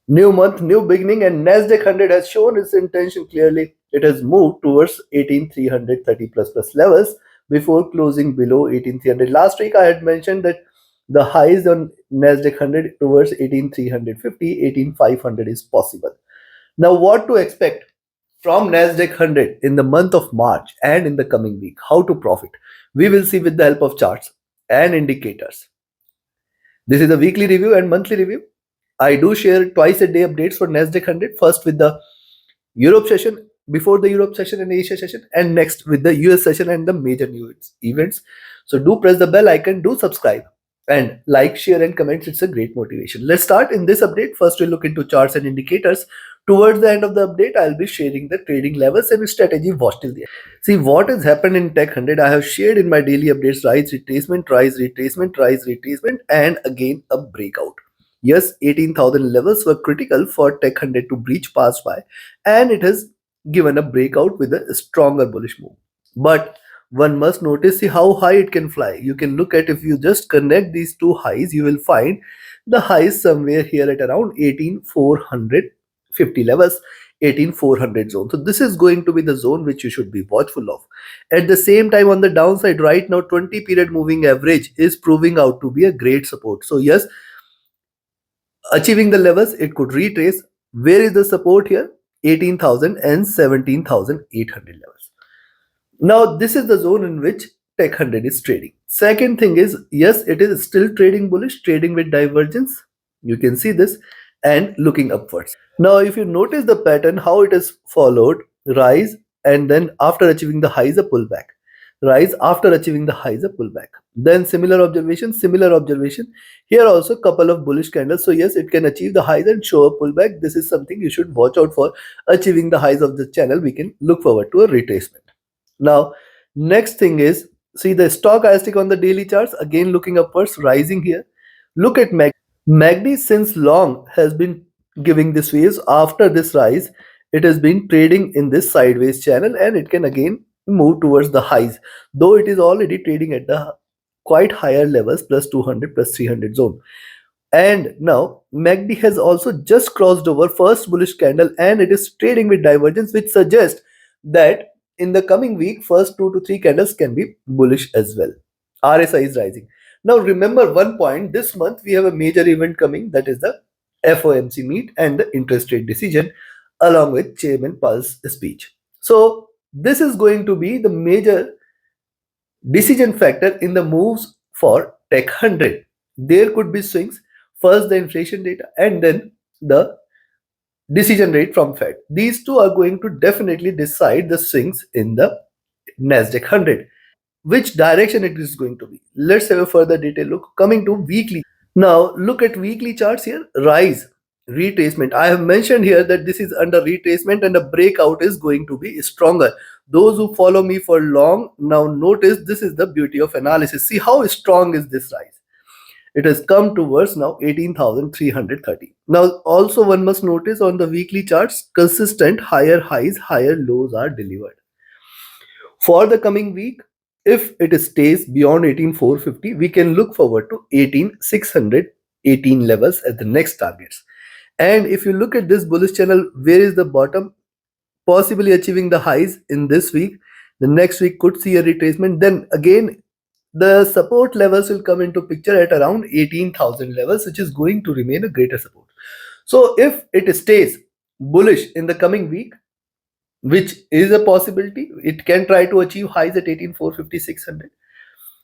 New month, new beginning, and Nasdaq 100 has shown its intention clearly. It has moved towards 18,330 plus levels before closing below 18,300. Last week, I had mentioned that the highs on Nasdaq 100 towards 18,350, 18,500 is possible. Now, what to expect from Nasdaq 100 in the month of March and in the coming week? How to profit? We will see with the help of charts and indicators. This is a weekly review and monthly review. I do share twice a day updates for Nasdaq 100. First with the Europe session, before the Europe session and Asia session, and next with the US session and the major news events. So do press the bell icon, do subscribe, and like, share, and comments. It's a great motivation. Let's start in this update. First, we'll look into charts and indicators. Towards the end of the update, I'll be sharing the trading levels and strategy. Watch till the end. See what has happened in Tech 100. I have shared in my daily updates: rise, retracement, rise, retracement, rise, retracement, and again a breakout. Yes, 18,000 levels were critical for Tech 100 to breach past by, and it has given a breakout with a stronger bullish move. But one must notice, see how high it can fly. You can look at, if you just connect these two highs, you will find the highs somewhere here at around 18,450 levels, 18,400 zone. So this is going to be the zone which you should be watchful of. At the same time, on the downside right now, 20 period moving average is proving out to be a great support. So yes, achieving the levels, it could retrace. Where is the support here? 18,000 and 17,800 levels. Now, this is the zone in which Tech 100 is trading. Second thing is, yes, it is still trading bullish, trading with divergence. You can see this and looking upwards. Now, if you notice the pattern, how it is followed, rise, and then after achieving the highs, a pullback. Rise, after achieving the highs, a pullback. Then similar observation, similar observation. Here also couple of bullish candles. So yes, it can achieve the highs and show a pullback. This is something you should watch out for. Achieving the highs of the channel, we can look forward to a retracement. Now, next thing is, see the stochastic on the daily charts, again looking upwards, rising here. Look at MACD. MACD since long has been giving this waves. After this rise, it has been trading in this sideways channel, and it can again move towards the highs, though it is already trading at the quite higher levels, plus 200, plus 300 zone. And now MACD has also just crossed over first bullish candle, and it is trading with divergence, which suggests that in the coming week, first 2 to 3 candles can be bullish as well. RSI is rising. Now remember one point, this month we have a major event coming, that is the FOMC meet and the interest rate decision along with Chairman Powell's speech. So this is going to be the major decision factor in the moves for Tech 100. There could be swings. First the inflation data and then the decision rate from Fed. These two are going to definitely decide the swings in the Nasdaq 100. Which direction it is going to be? Let's have a further detailed look. Coming to weekly. Now look at weekly charts here. Rise, retracement. I have mentioned here that this is under retracement and a breakout is going to be stronger. Those who follow me for long now notice this is the beauty of analysis. See how strong is this rise. It has come towards now 18,330. Now also one must notice on the weekly charts, consistent higher highs, higher lows are delivered. For the coming week, if it stays beyond 18,450, we can look forward to 18,618 levels as the next targets. And if you look at this bullish channel, where is the bottom? Possibly achieving the highs in this week. The next week could see a retracement. Then again, the support levels will come into picture at around 18,000 levels, which is going to remain a greater support. So if it stays bullish in the coming week, which is a possibility, it can try to achieve highs at 18,450, 600.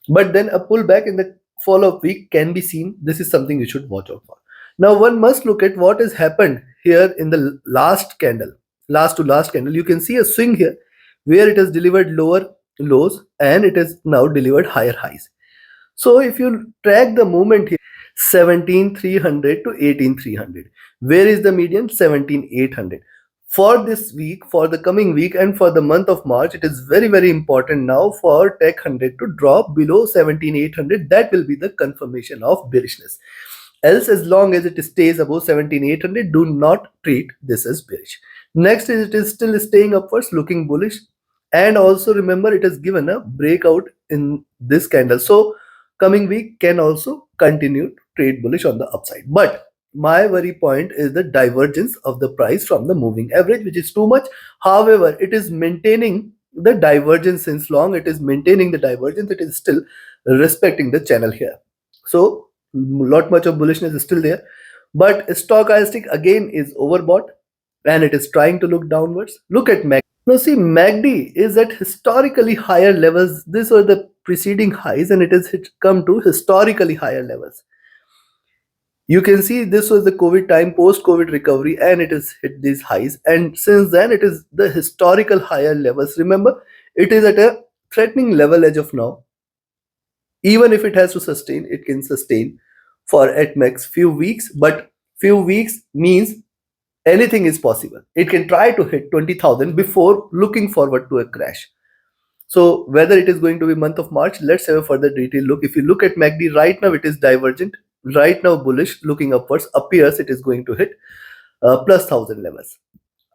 But then a pullback in the follow-up week can be seen. This is something you should watch out for. Now one must look at what has happened here in the last candle, last to last candle. You can see a swing here where it has delivered lower lows and it has now delivered higher highs. So if you track the movement here, 17,300 to 18,300. Where is the median? 17,800. For this week, for the coming week, and for the month of March, it is very, very important now for Tech 100 to drop below 17,800. That will be the confirmation of bearishness. Else, as long as it stays above 17,800, do not treat this as bearish. Next is, it is still staying upwards, looking bullish. And also remember, it has given a breakout in this candle. So coming week can also continue to trade bullish on the upside. But my worry point is the divergence of the price from the moving average, which is too much. However, it is maintaining the divergence. Since long it is maintaining the divergence, it is still respecting the channel here. So lot much of bullishness is still there, but stochastic again is overbought and it is trying to look downwards. Look at MACD. Now see, MACD is at historically higher levels. These were the preceding highs and it has come to historically higher levels. You can see this was the COVID time, post-COVID recovery, and it has hit these highs. And since then, it is the historical higher levels. Remember, it is at a threatening level as of now. Even if it has to sustain, it can sustain for at max few weeks. But few weeks means anything is possible. It can try to hit 20,000 before looking forward to a crash. So whether it is going to be month of March, let's have a further detailed look. If you look at MACD right now, it is divergent. Right now, bullish, looking upwards, appears it is going to hit plus 1,000 levels.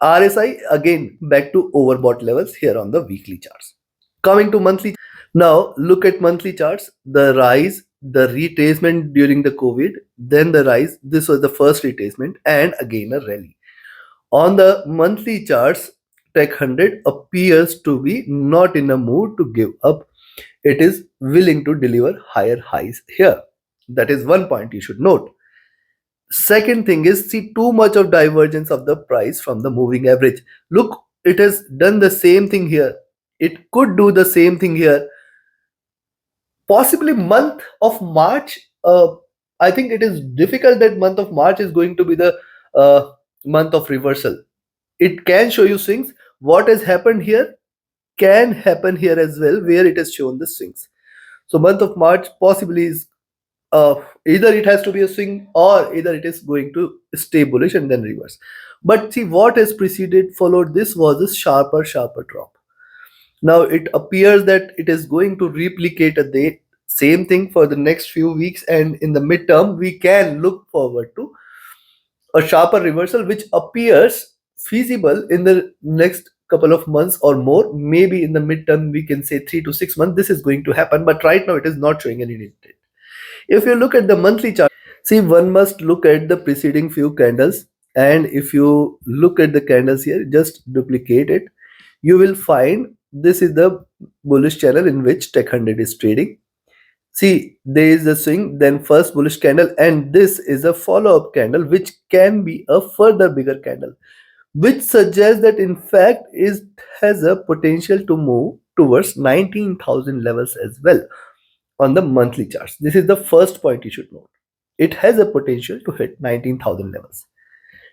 RSI again back to overbought levels here on the weekly charts. Coming to monthly, now look at monthly charts. The rise, the retracement during the COVID, then the rise. This was the first retracement, and again a rally. On the monthly charts, Tech 100 appears to be not in a mood to give up. It is willing to deliver higher highs here. That is one point you should note. Second thing is, see too much of divergence of the price from the moving average. Look, it has done the same thing here. It could do the same thing here. Possibly month of March. I think it is difficult that month of March is going to be the month of reversal. It can show you swings. What has happened here can happen here as well, where it has shown the swings. So month of March possibly is either it has to be a swing or either it is going to stay bullish and then reverse. But see, what has preceded, followed this was a sharper drop. Now it appears that it is going to replicate the same thing for the next few weeks, and in the midterm we can look forward to a sharper reversal, which appears feasible in the next couple of months or more. Maybe in the midterm we can say 3 to 6 months this is going to happen, but right now it is not showing any intent. If you look at the monthly chart, see, one must look at the preceding few candles, and if you look at the candles here, just duplicate it, you will find this is the bullish channel in which Tech 100 is trading. See, there is a swing, then first bullish candle, and this is a follow-up candle, which can be a further bigger candle, which suggests that in fact it has a potential to move towards 19,000 levels as well on the monthly charts. This is the first point you should note. It has a potential to hit 19,000 levels.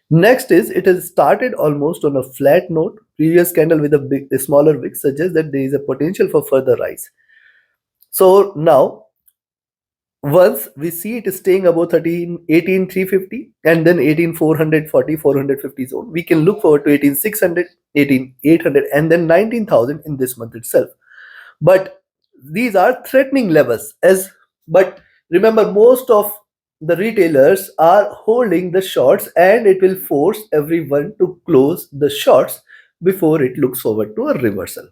Next is, it has started almost on a flat note. Previous candle with a smaller wick suggests that there is a potential for further rise. So now, once we see it is staying above 18,350 and then 18,440, 450 zone, we can look forward to 18,600, 18,800 and then 19,000 in this month itself. But these are threatening levels, but remember, most of the retailers are holding the shorts, and it will force everyone to close the shorts before it looks forward to a reversal.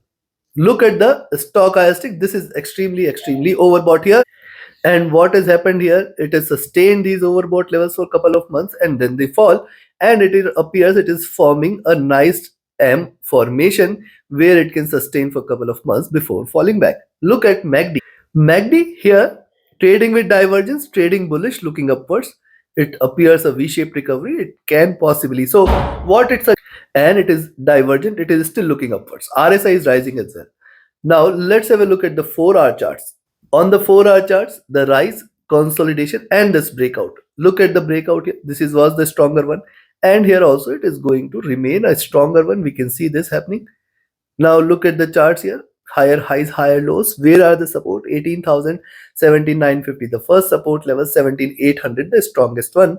Look at the stochastic. This is extremely overbought here. And what has happened here, it has sustained these overbought levels for a couple of months and then they fall, and it appears it is forming a nice M formation where it can sustain for a couple of months before falling back. Look at MACD. MACD here, trading with divergence, trading bullish, looking upwards. It appears a V-shaped recovery. It can possibly. So what it's, and it is divergent. It is still looking upwards. RSI is rising as well. Now let's have a look at the 4-hour charts. On the 4-hour charts, the rise, consolidation, and this breakout. Look at the breakout here. This was the stronger one. And here also it is going to remain a stronger one. We can see this happening. Now look at the charts here. Higher highs, higher lows. Where are the support? 18,000, 17,950. The first support level, 17,800, the strongest one.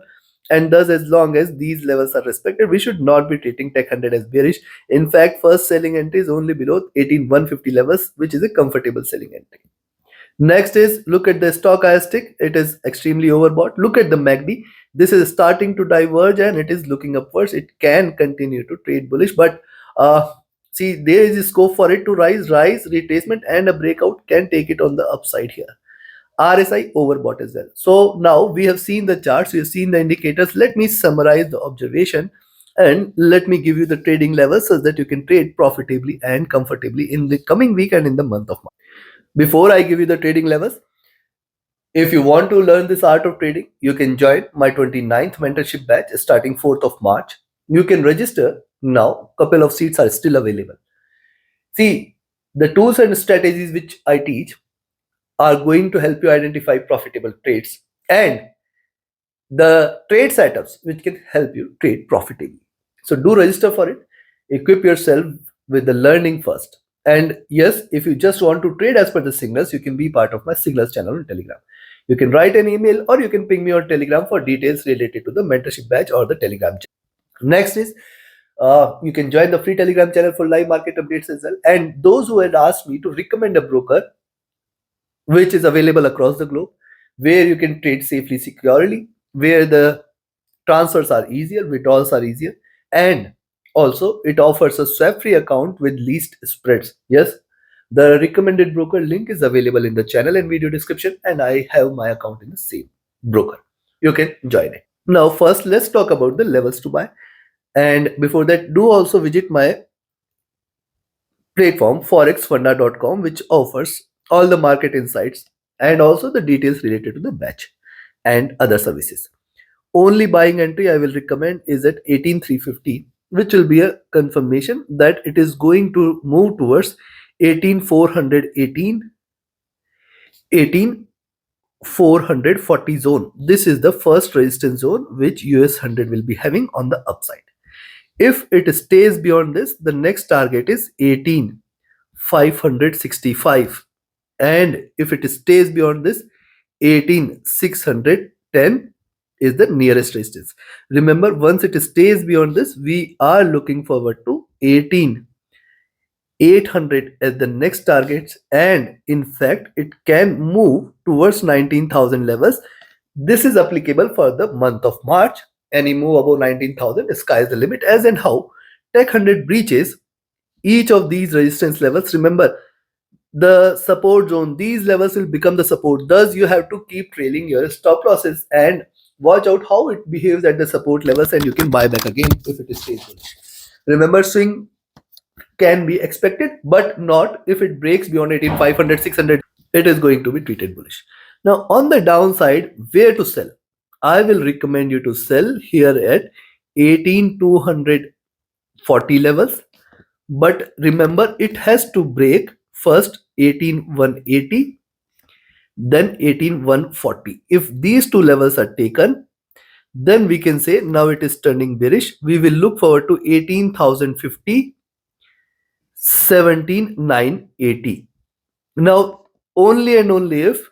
And thus, as long as these levels are respected, we should not be treating Tech 100 as bearish. In fact, first selling entry is only below 18,150 levels, which is a comfortable selling entry. Next is, look at the stochastic. It is extremely overbought. Look at the MACD. This is starting to diverge and it is looking upwards. It can continue to trade bullish, but see, there is a scope for it to rise, retracement, and a breakout can take it on the upside here. RSI overbought as well. So now we have seen the charts, we have seen the indicators. Let me summarize the observation and let me give you the trading levels so that you can trade profitably and comfortably in the coming week and in the month of March. Before I give you the trading levels, if you want to learn this art of trading, you can join my 29th mentorship batch starting 4th of March. You can register now. Couple of seats are still available. See, the tools and strategies which I teach are going to help you identify profitable trades and the trade setups which can help you trade profitably. So do register for it. Equip yourself with the learning first. And yes, if you just want to trade as per the signals, you can be part of my signals channel on Telegram. You can write an email or you can ping me on Telegram for details related to the mentorship batch or the Telegram channel. Next is you can join the free Telegram channel for live market updates as well. And those who had asked me to recommend a broker which is available across the globe, where you can trade safely, securely, where the transfers are easier, withdrawals are easier, and also it offers a swap-free account with least spreads. Yes, the recommended broker link is available in the channel and video description, and I have my account in the same broker. You can join it. Now, first, let's talk about the levels to buy. And before that, do also visit my platform forexfunda.com, which offers all the market insights and also the details related to the batch and other services. Only buying entry I will recommend is at 18,350, which will be a confirmation that it is going to move towards 18,418, 18,440 zone. This is the first resistance zone which US 100 will be having on the upside. If it stays beyond this, the next target is 18,565. And if it stays beyond this, 18,610 is the nearest resistance. Remember, once it stays beyond this, we are looking forward to 18,800 as the next targets. And in fact, it can move towards 19,000 levels. This is applicable for the month of March. Any move above 19,000, sky is the limit. As and how Tech 100 breaches each of these resistance levels, remember the support zone, these levels will become the support. Thus, you have to keep trailing your stop losses and watch out how it behaves at the support levels, and you can buy back again if it stays bullish. Remember, swing can be expected, but not if it breaks beyond 18,500, 600. It is going to be treated bullish. Now, on the downside, where to sell? I will recommend you to sell here at 18,240 levels. But remember, it has to break first 18,180, then 18,140. If these two levels are taken, then we can say now it is turning bearish. We will look forward to 18,050, 17,980. Now, only and only if,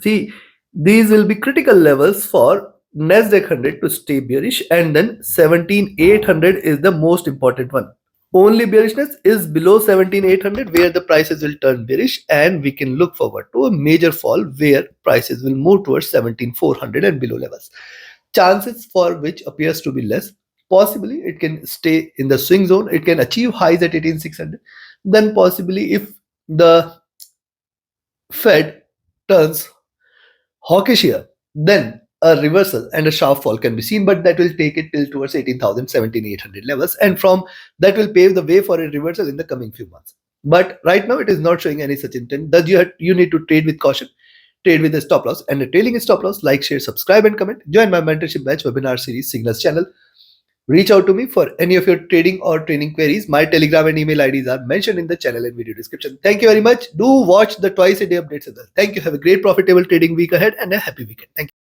see, these will be critical levels for Nasdaq 100 to stay bearish, and then 17,800 is the most important one. Only bearishness is below 17,800 where the prices will turn bearish, and we can look forward to a major fall where prices will move towards 17,400 and below levels. Chances for which appears to be less. Possibly it can stay in the swing zone. It can achieve highs at 18,600. Then possibly if the Fed turns hawkish here, then a reversal and a sharp fall can be seen, but that will take it till towards 18,000, 17,800 levels, and from that will pave the way for a reversal in the coming few months. But right now it is not showing any such intent. Thus you need to trade with caution, trade with a stop loss, and a trailing stop loss. Like, share, subscribe, and comment. Join my mentorship batch webinar series Signals channel. Reach out to me for any of your trading or training queries. My Telegram and email IDs are mentioned in the channel and video description. Thank you very much. Do watch the twice a day updates as well. Thank you. Have a great profitable trading week ahead and a happy weekend. Thank you.